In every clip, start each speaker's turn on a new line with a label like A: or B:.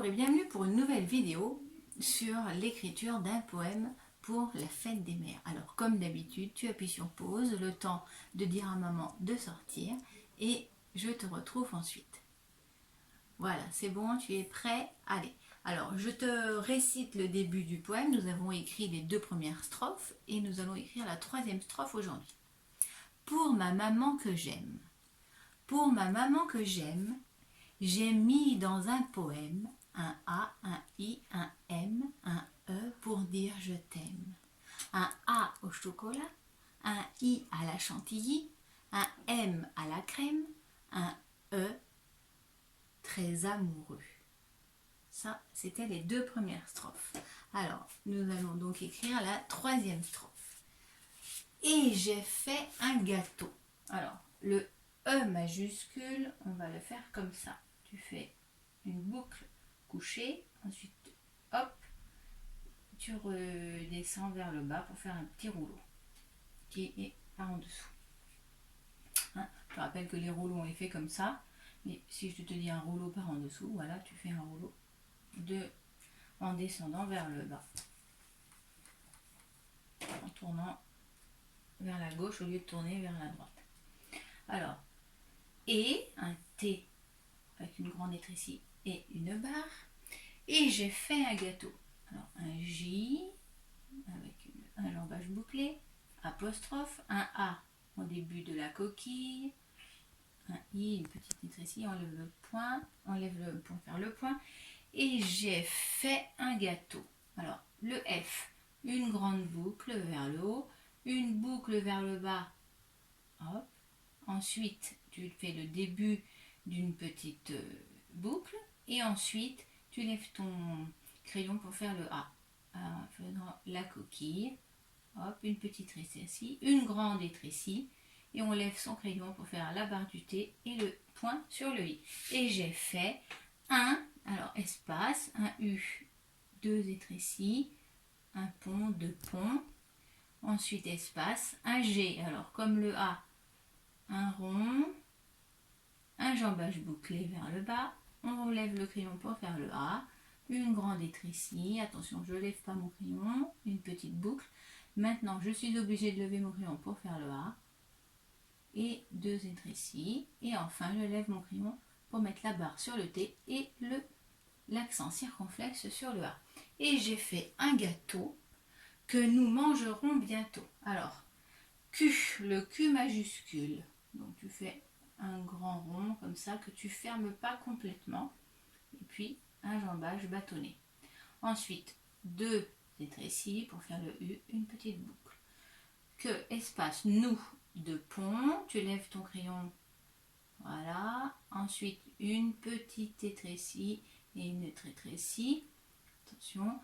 A: Bonjour et bienvenue pour une nouvelle vidéo sur l'écriture d'un poème pour la fête des mères. Alors comme d'habitude, tu appuies sur pause, le temps de dire à maman de sortir et je te retrouve ensuite. Voilà, c'est bon, tu es prêt? Allez, alors je te récite le début du poème. Nous avons écrit les 2 premières strophes et nous allons écrire la 3e strophe aujourd'hui. Pour ma maman que j'aime. Pour ma maman que j'aime, j'ai mis dans un poème un A, un I, un M, un E pour dire je t'aime. Un A au chocolat, un I à la chantilly, un M à la crème, un E très amoureux. Ça, c'était les 2 premières strophes. Alors, nous allons donc écrire la 3e strophe. Et j'ai fait un gâteau. Alors, le E majuscule, on va le faire comme ça. Tu fais une boucle couchée, ensuite hop, tu redescends vers le bas pour faire un petit rouleau qui est par en dessous. Hein, je te rappelle que les rouleaux on les fait comme ça, mais si je te dis un rouleau par en dessous, voilà, tu fais un rouleau en descendant vers le bas, en tournant vers la gauche au lieu de tourner vers la droite. Alors, et un T avec une grande lettre ici et une barre. Et j'ai fait un gâteau. Alors un J avec un jambage bouclé, apostrophe, un A au début de la coquille, un I, une petite lettre ici, enlève le point, enlève le pour faire le point. Et j'ai fait un gâteau. Alors le F, une grande boucle vers le haut, une boucle vers le bas, hop. Ensuite tu fais le début d'une petite boucle et ensuite tu lèves ton crayon pour faire le A. En faisant la coquille, hop, une petite rétrécie, une grande rétrécie et on lève son crayon pour faire la barre du T et le point sur le I. Et j'ai fait un, alors espace, un U, 2 rétrécies, un pont, 2 ponts, ensuite espace, un G, alors comme le A, un rond, un jambage bouclé vers le bas, on relève le crayon pour faire le A, une grande rétrécie, attention je ne lève pas mon crayon, une petite boucle, maintenant je suis obligée de lever mon crayon pour faire le A, et 2 rétrécies, et enfin je lève mon crayon pour mettre la barre sur le T et l'accent circonflexe sur le A. Et j'ai fait un gâteau que nous mangerons bientôt. Alors, Q, le Q majuscule, donc tu fais un grand rond comme ça que tu fermes pas complètement et puis un jambage bâtonné. Ensuite 2 rétrécis pour faire le U, une petite boucle. Que espace nous de pont, tu lèves ton crayon, voilà. Ensuite une petite rétrécie et une rétrécie. Attention.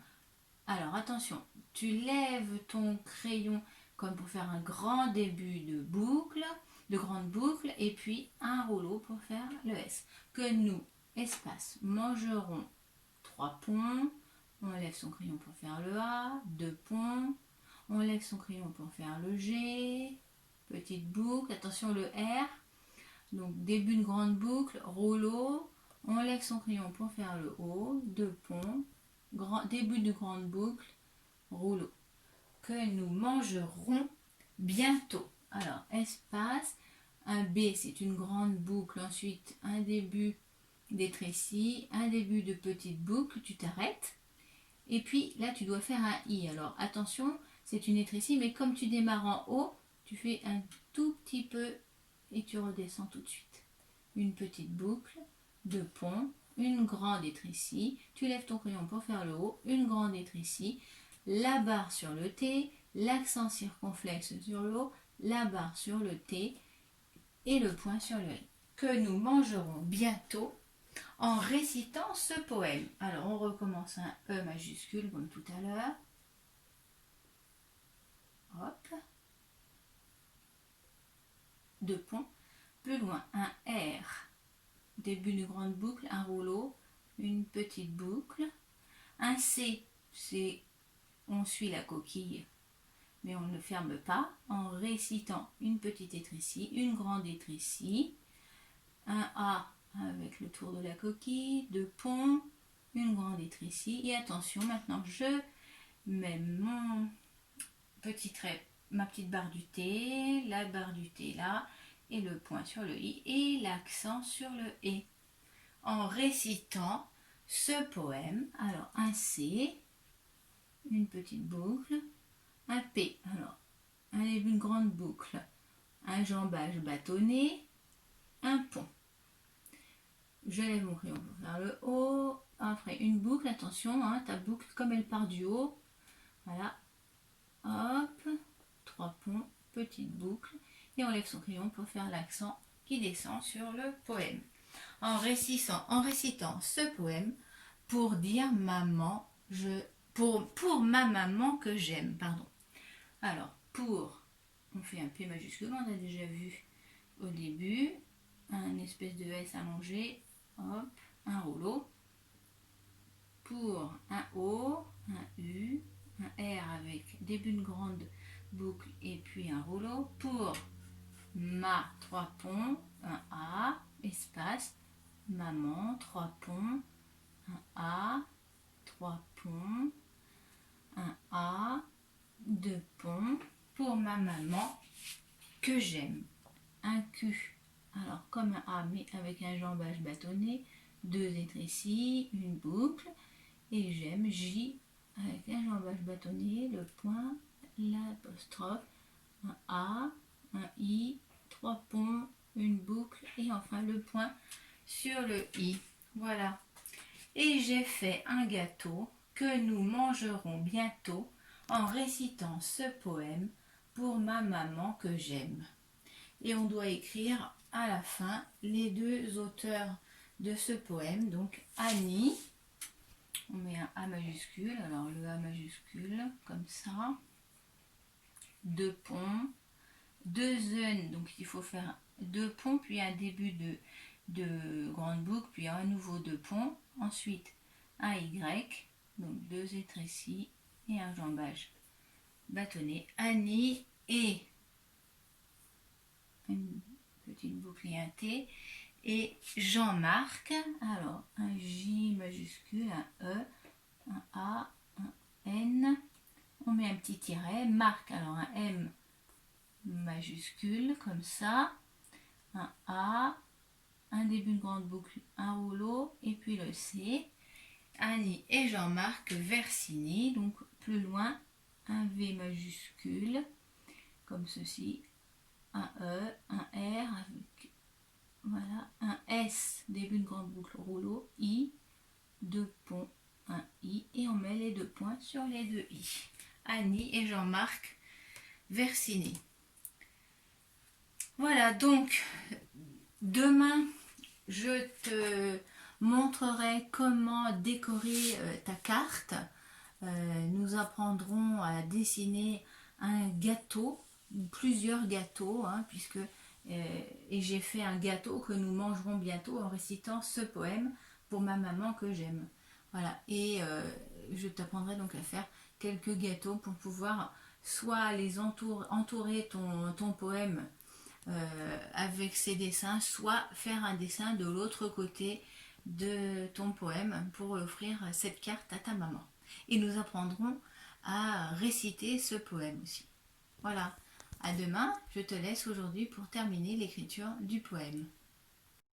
A: Alors attention, tu lèves ton crayon comme pour faire un grand début de boucle, de grande boucle, et puis un rouleau pour faire le S. Que nous, espace, mangerons 3 ponts, on lève son crayon pour faire le A, 2 ponts, on lève son crayon pour faire le G, petite boucle, attention le R, donc début de grande boucle, rouleau, on lève son crayon pour faire le O, 2 ponts, début de grande boucle, rouleau. Que nous mangerons bientôt. Alors, espace, un B, c'est une grande boucle. Ensuite, un début d'étrécie, un début de petite boucle, tu t'arrêtes. Et puis, là, tu dois faire un I. Alors, attention, c'est une étrécie, mais comme tu démarres en haut, tu fais un tout petit peu et tu redescends tout de suite. Une petite boucle, 2 ponts, une grande étrécie, tu lèves ton crayon pour faire le haut, une grande étrécie, la barre sur le T, l'accent circonflexe sur le haut, la barre sur le T et le point sur le L. Que nous mangerons bientôt en récitant ce poème. Alors on recommence un E majuscule comme tout à l'heure. Hop. 2 ponts. Plus loin, un R. Début de grande boucle, un rouleau, une petite boucle. Un C, c'est on suit la coquille, mais on ne ferme pas en récitant une petite étrécie, une grande étrécie, un A avec le tour de la coquille, 2 ponts, une grande étrécie. Et attention, maintenant je mets mon petit trait, ma petite barre du T, la barre du T là, et le point sur le I, et l'accent sur le E. En récitant ce poème, alors un C, une petite boucle, un P, alors une grande boucle, un jambage bâtonné, un pont. Je lève mon crayon pour faire le haut, après une boucle, attention, hein, ta boucle comme elle part du haut, voilà, hop, 3 ponts, petite boucle, et on lève son crayon pour faire l'accent qui descend sur le poème. En récitant ce poème pour dire maman, pour ma maman que j'aime, pardon. Alors, on fait un P majuscule, on a déjà vu au début, un espèce de S allongé, hop, un rouleau. Pour un O, un U, un R avec début de grande boucle et puis un rouleau. Pour ma, 3 ponts, un A, espace, maman, 3 ponts, un A, 3 ponts, un A, 2 ponts. Pour ma maman que j'aime, un Q, alors comme un A mais avec un jambage bâtonné, 2 étrécies, une boucle, et j'aime J avec un jambage bâtonné, le point, l'apostrophe, un A, un I, 3 ponts, une boucle et enfin le point sur le I. Voilà. Et j'ai fait un gâteau que nous mangerons bientôt en récitant ce poème pour ma maman que j'aime. Et on doit écrire à la fin les 2 auteurs de ce poème, donc Annie, on met un A majuscule, alors le A majuscule, comme ça, 2 ponts, 2 N, donc il faut faire 2 ponts, puis un début de grande boucle, puis un nouveau 2 ponts, ensuite un Y, donc 2 étrécies et un jambage bâtonné, Annie et une petite boucle et un T, et Jean-Marc, alors un J majuscule, un E, un A, un N, on met un petit tiret, Marc, alors un M majuscule, comme ça, un A, un début de grande boucle, un rouleau, et puis le C, Annie et Jean-Marc Versini, donc plus loin, un V majuscule, comme ceci, un E, un R, avec, voilà, un S, début de grande boucle, rouleau, I, 2 ponts, un I, et on met les 2 points sur les 2 I. Annie et Jean-Marc Versini. Voilà, donc demain je te montrerai comment décorer ta carte. Nous apprendrons à dessiner un gâteau, ou plusieurs gâteaux, hein, et j'ai fait un gâteau que nous mangerons bientôt en récitant ce poème pour ma maman que j'aime. Voilà, et je t'apprendrai donc à faire quelques gâteaux pour pouvoir soit les entourer ton poème avec ces dessins, soit faire un dessin de l'autre côté de ton poème pour offrir cette carte à ta maman. Et nous apprendrons à réciter ce poème aussi. Voilà, à demain, je te laisse aujourd'hui pour terminer l'écriture du poème.